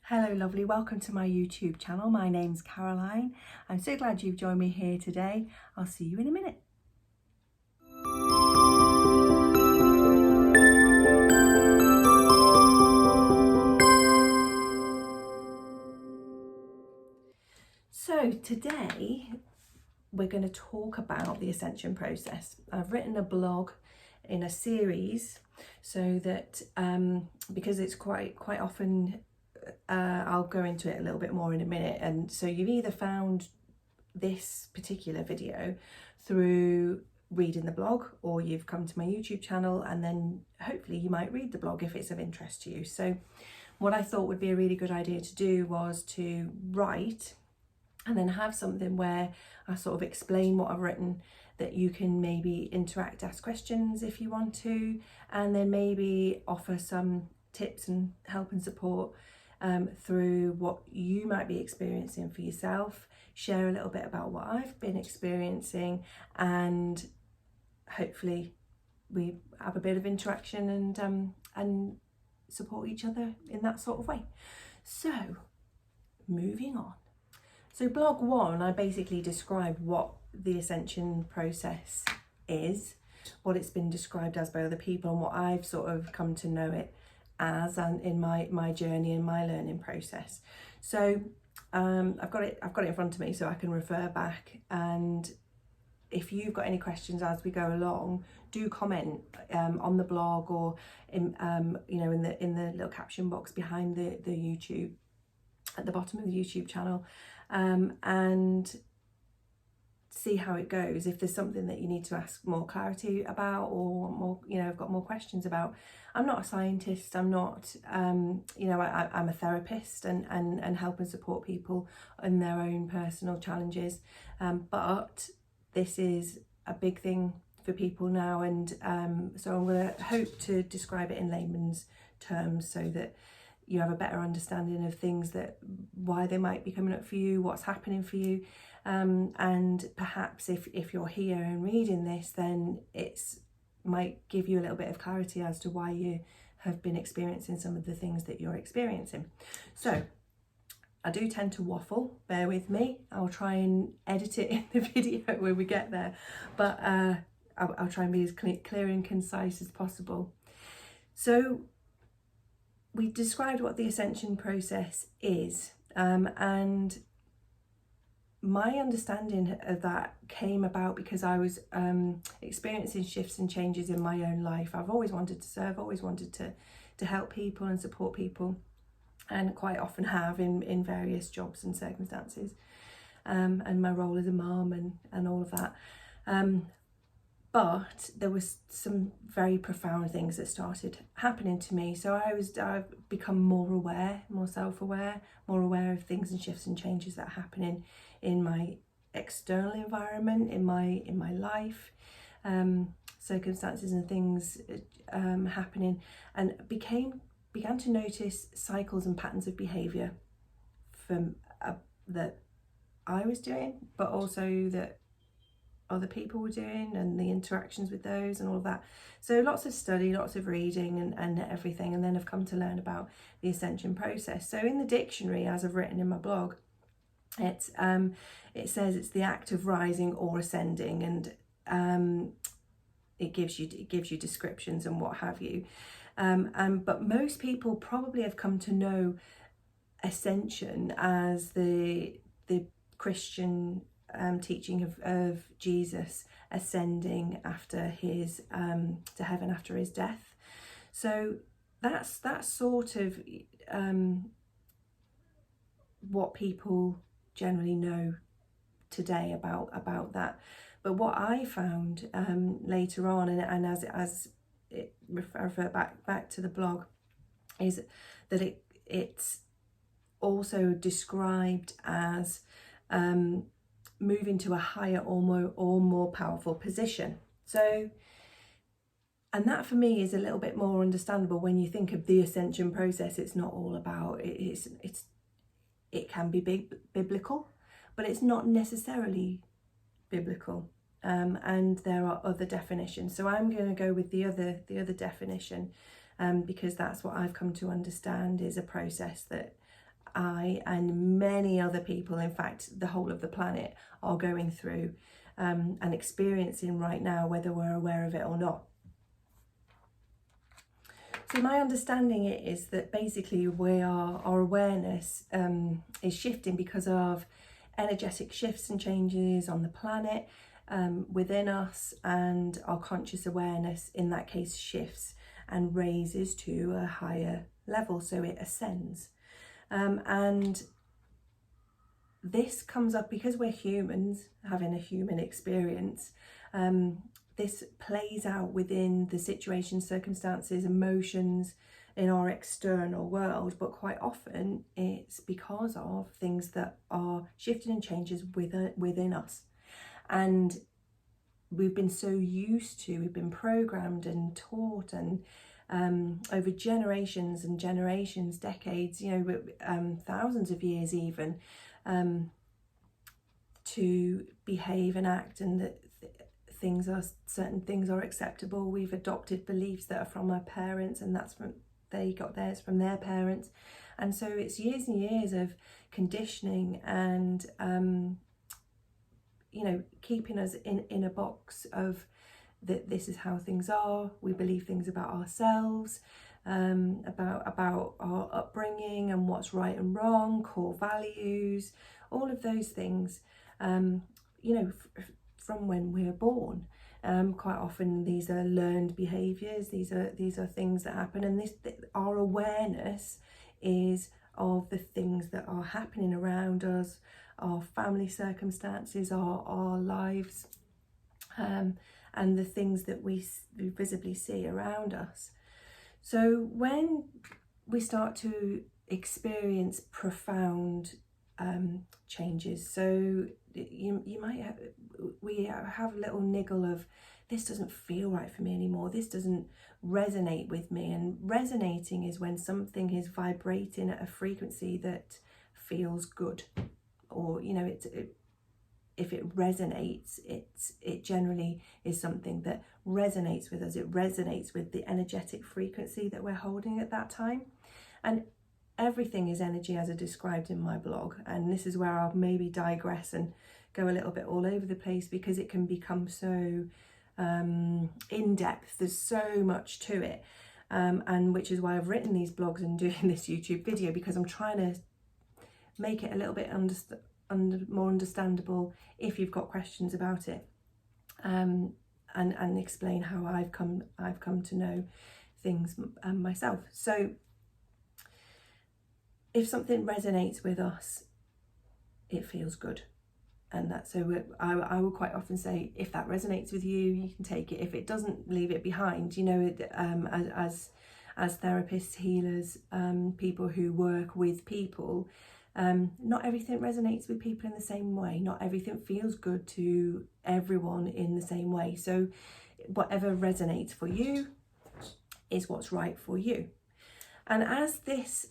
Hello lovely, welcome to my YouTube channel. My name's Caroline. I'm so glad you've joined me here today. I'll see you in a minute. So today we're going to talk about the Ascension process. I've written a blog in a series so that because it's quite often I'll go into it a little bit more in a minute, and so you've either found this particular video through reading the blog, or you've come to my YouTube channel and then hopefully you might read the blog if it's of interest to you. So what I thought would be a really good idea to do was to write and then have something where I sort of explain what I've written, that you can maybe interact, ask questions if you want to, and then maybe offer some tips and help and support through what you might be experiencing for yourself, share a little bit about what I've been experiencing, and hopefully we have a bit of interaction and support each other in that sort of way. So moving on. So blog 1, I basically describe what the Ascension process is, what it's been described as by other people, and what I've sort of come to know it as, and in my journey and my learning process. So I've got it in front of me so I can refer back, and if you've got any questions as we go along, do comment on the blog, or in in the little caption box behind the YouTube at the bottom of the YouTube channel, and see how it goes. If there's something that you need to ask more clarity about, or more, I've got more questions about. I'm not a scientist, I'm not, I'm a therapist and help and support people in their own personal challenges. But this is a big thing for people now, and so I'm going to hope to describe it in layman's terms so that you have a better understanding of things, that why they might be coming up for you, what's happening for you. And perhaps if you're here and reading this, then it's might give you a little bit of clarity as to why you have been experiencing some of the things that you're experiencing. So I do tend to waffle, bear with me. I'll try and edit it in the video when we get there, but I'll try and be as clear and concise as possible. So we described what the Ascension process is, and my understanding of that came about because I was experiencing shifts and changes in my own life. I've always wanted to serve, always wanted to help people and support people, and quite often have in various jobs and circumstances, and my role as a mum and all of that. But there was some very profound things that started happening to me. So I've become more aware, more self-aware, more aware of things and shifts and changes that are happening in my external environment, in my life, circumstances and things happening, and began to notice cycles and patterns of behaviour from that I was doing, but also that other people were doing, and the interactions with those and all of that. So lots of study, lots of reading and everything, and then I've come to learn about the Ascension process. So in the dictionary, as I've written in my blog, it says it's the act of rising or ascending, and it gives you descriptions and what have you. But most people probably have come to know Ascension as the Christian teaching of Jesus ascending after his to heaven after his death. So that's sort of what people generally know today about that. But what I found later on, and as it refer back to the blog, is that it's also described as moving to a higher or more powerful position. So, and that for me is a little bit more understandable when you think of the Ascension process. It's not all about it can be biblical, but it's not necessarily biblical, and there are other definitions. So I'm going to go with the other definition, because that's what I've come to understand is a process that I and many other people, in fact the whole of the planet, are going through and experiencing right now, whether we're aware of it or not. So my understanding is that basically our awareness is shifting because of energetic shifts and changes on the planet, within us, and our conscious awareness in that case shifts and raises to a higher level, so it ascends. And this comes up because we're humans having a human experience. This plays out within the situations, circumstances, emotions in our external world, but quite often it's because of things that are shifting and changes within us. And we've been so used to, we've been programmed and taught and over generations and generations, decades, thousands of years even, to behave and act, and that certain things are acceptable. We've adopted beliefs that are from our parents, and they got theirs from their parents, and so it's years and years of conditioning and keeping us in a box of that this is how things are. We believe things about ourselves, about our upbringing and what's right and wrong, core values, all of those things, from when we're born. Quite often these are learned behaviours, these are things that happen, and our awareness is of the things that are happening around us, our family circumstances, our lives, and the things that we visibly see around us. So when we start to experience profound changes, so you might have a little niggle of, this doesn't feel right for me anymore, this doesn't resonate with me. And resonating is when something is vibrating at a frequency that feels good, or if it resonates, it generally is something that resonates with us. It resonates with the energetic frequency that we're holding at that time. And everything is energy, as I described in my blog. And this is where I'll maybe digress and go a little bit all over the place, because it can become so in depth. There's so much to it, and which is why I've written these blogs and doing this YouTube video, because I'm trying to make it a little bit more understandable if you've got questions about it, and explain how I've come to know things myself. So if something resonates with us, it feels good. And that's so I will quite often say, if that resonates with you, you can take it. If it doesn't, leave it behind. As therapists, healers, people who work with people, not everything resonates with people in the same way. Not everything feels good to everyone in the same way. So whatever resonates for you is what's right for you. And as this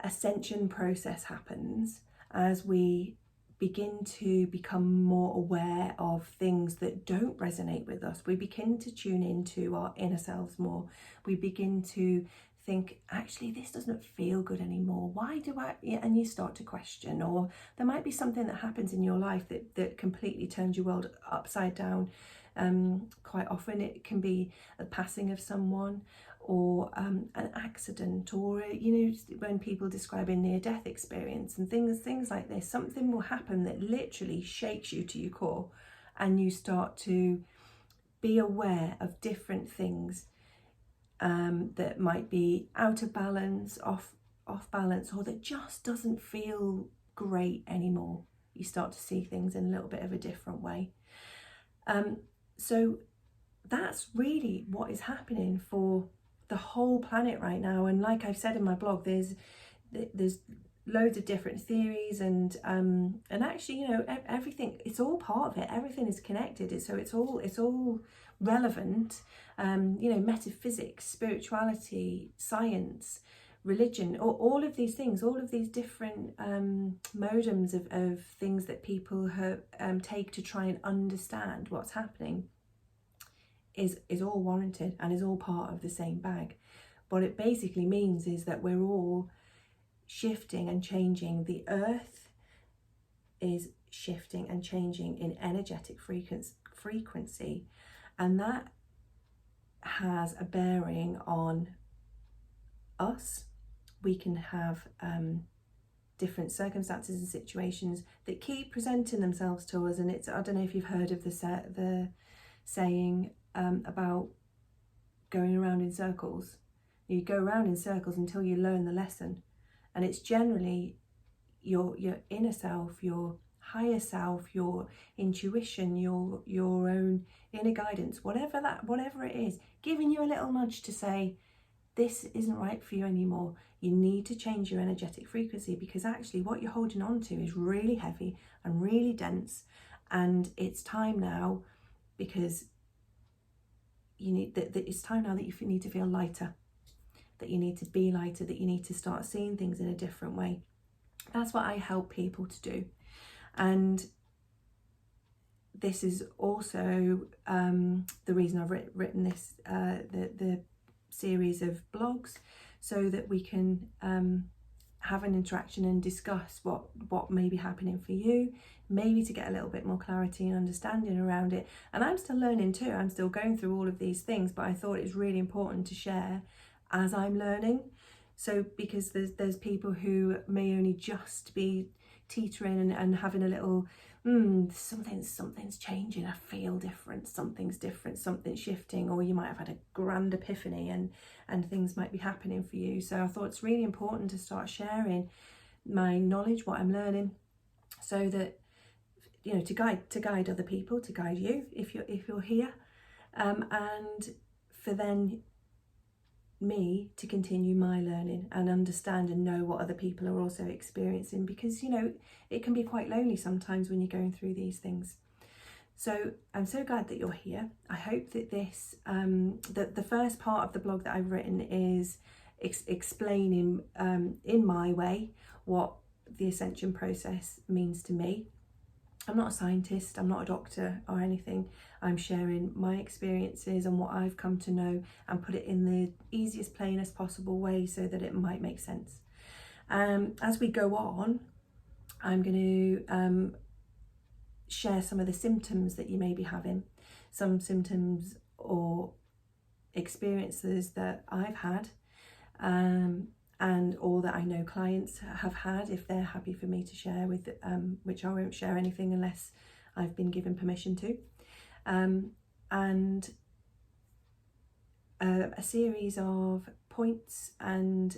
ascension process happens, as we begin to become more aware of things that don't resonate with us, we begin to tune into our inner selves more. We begin to think, actually, this doesn't feel good anymore. Why do I? And you start to question, or there might be something that happens in your life that completely turns your world upside down. Quite often it can be the passing of someone, or an accident, or when people describe a near-death experience and things like this. Something will happen that literally shakes you to your core, and you start to be aware of different things that might be out of balance, off balance, or that just doesn't feel great anymore. You start to see things in a little bit of a different way. So that's really what is happening for the whole planet right now. And like I've said in my blog, there's loads of different theories, and actually, everything, it's all part of it. Everything is connected. It's all relevant. Metaphysics, spirituality, science, religion, all of these things, all of these different modems of things that people take to try and understand what's happening is all warranted and is all part of the same bag. What it basically means is that we're all shifting and changing. The earth is shifting and changing in energetic frequency, and that has a bearing on us. We can have different circumstances and situations that keep presenting themselves to us, and it's, I don't know if you've heard of the saying about going around in circles. You go around in circles until you learn the lesson, and it's generally your inner self, your higher self, your intuition, your own inner guidance, whatever it is, giving you a little nudge to say, this isn't right for you anymore. You need to change your energetic frequency, because actually what you're holding on to is really heavy and really dense, and it's time now, because you need that it's time now that you need to feel lighter, that you need to be lighter, that you need to start seeing things in a different way. That's what I help people to do. And this is also the reason I've written this the series of blogs, so that we can have an interaction and discuss what may be happening for you, maybe to get a little bit more clarity and understanding around it. And I'm still learning too, I'm still going through all of these things, but I thought it's really important to share as I'm learning. So because there's people who may only just be teetering and having a little something's changing, I feel different, something's shifting, or you might have had a grand epiphany and things might be happening for you. So I thought it's really important to start sharing my knowledge, what I'm learning, so that, you know, to guide other people, to guide you if you're here, and for then me to continue my learning and understand and know what other people are also experiencing, because, you know, it can be quite lonely sometimes when you're going through these things. So I'm so glad that you're here. I hope that this that the first part of the blog that I've written is explaining in my way what the Ascension process means to me. I'm not a scientist, I'm not a doctor or anything. I'm sharing my experiences and what I've come to know, and put it in the easiest, plainest possible way so that it might make sense. As we go on, I'm going to share some of the symptoms that you may be having, some symptoms or experiences that I've had, and or that I know clients have had, if they're happy for me to share with, which I won't share anything unless I've been given permission to, and a series of points and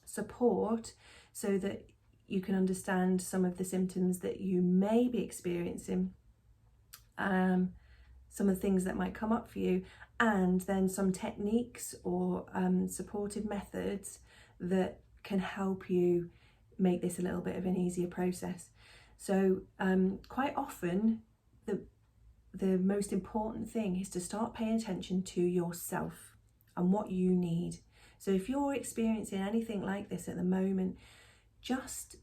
support, so that you can understand some of the symptoms that you may be experiencing, some of the things that might come up for you, and then some techniques or supportive methods that can help you make this a little bit of an easier process. So quite often the most important thing is to start paying attention to yourself and what you need. So if you're experiencing anything like this at the moment, just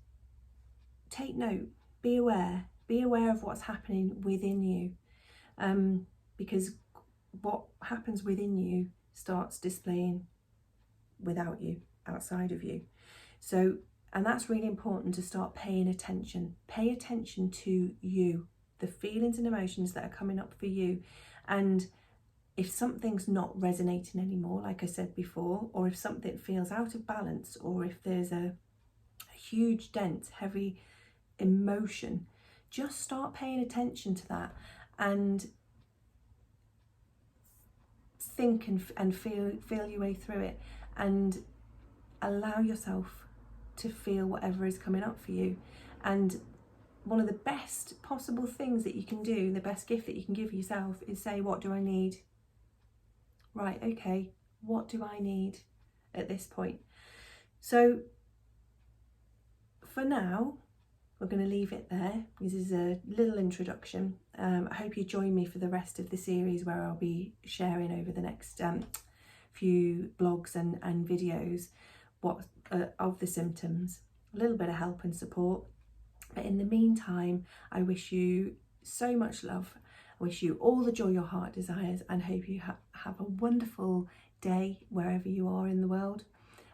take note, be aware of what's happening within you, because what happens within you starts displaying without you, outside of you. So, and that's really important, to start paying attention. Pay attention to you, the feelings and emotions that are coming up for you. And if something's not resonating anymore, like I said before, or if something feels out of balance, or if there's a huge, dense, heavy emotion, just start paying attention to that, and think and feel your way through it, and allow yourself to feel whatever is coming up for you. And one of the best possible things that you can do, the best gift that you can give yourself, is say, what do I need? Right, okay, what do I need at this point? So for now, we're going to leave it there. This is a little introduction. I hope you join me for the rest of the series, where I'll be sharing over the next few blogs and videos what of the symptoms, a little bit of help and support. But in the meantime, I wish you so much love. I wish you all the joy your heart desires, and hope you have a wonderful day wherever you are in the world.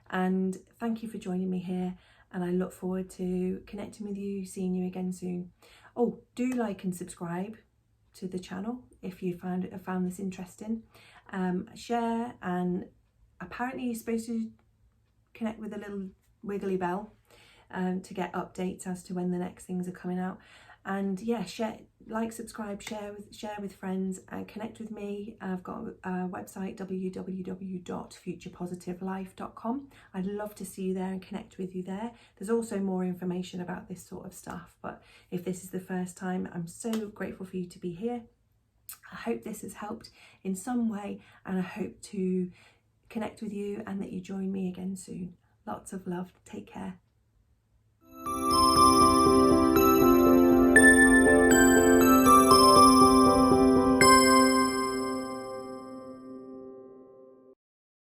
And thank you for joining me here, and I look forward to connecting with you, seeing you again soon. Oh, do like and subscribe to the channel if you found this interesting. Share, and apparently you're supposed to connect with a little wiggly bell to get updates as to when the next things are coming out. And yeah, share, like, subscribe, share with friends, and connect with me. I've got a website, www.futurepositivelife.com. I'd love to see you there and connect with you there. There's also more information about this sort of stuff, but if this is the first time, I'm so grateful for you to be here. I hope this has helped in some way, and I hope to connect with you and that you join me again soon. Lots of love. Take care.